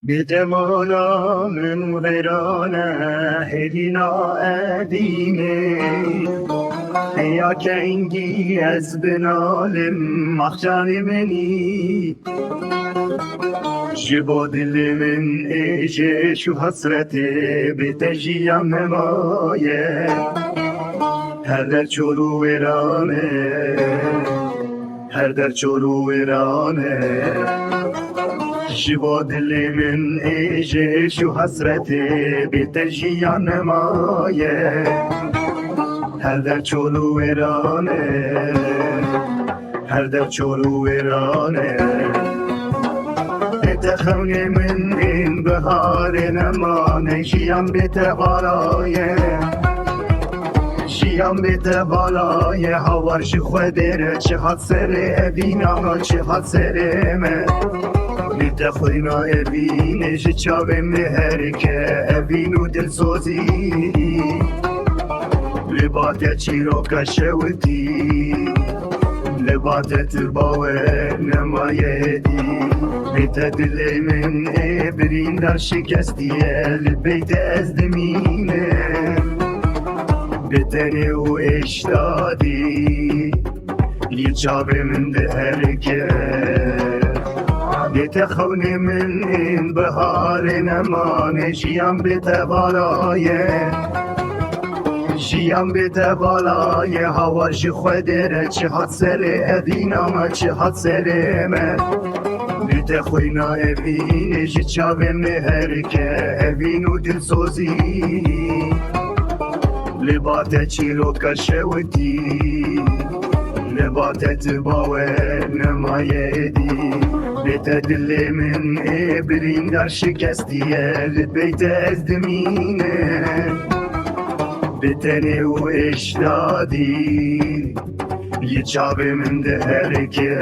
بدمانا من غيرانا هدينا أديني يا كإنجي أزبنالم مخجاني مني جبو دل من إيجي شو حسرتي بتجي ممايه هر در چورو ویرانه هر در چورو ویرانه جوا دل من ایجه شو حسرته بیتجیان مایه هر در چورو ویرانه هر در چورو ویرانه بتخونی من این بهار نمانه جیم بتغالایه شیام بیت بالای هوارش خودره چقدر سر ابینا چقدر سر من بیت خوینا ابینش چاوه مهر که ابینو دل سوزی لبات چیرو کشوتی لبات باور نمایه دی بیت دل من ابرین در شکستیه لبیت از دمینه بدني واشتادي يجاب من دهرك يتخوني من بهار نمان شيام بتبالايه شيام بتبالايه هواش خدره چهات سر ادينا ما چهات سر ما بتخوينا ابينش چاب مهرك ابينو دل سوزي لبات چیرو کشوتی لبات باور نمایه دی بیت دل من ابرین در شکستیه بیت از دمینه بتنی و اشتادی یه چاب من دهرکه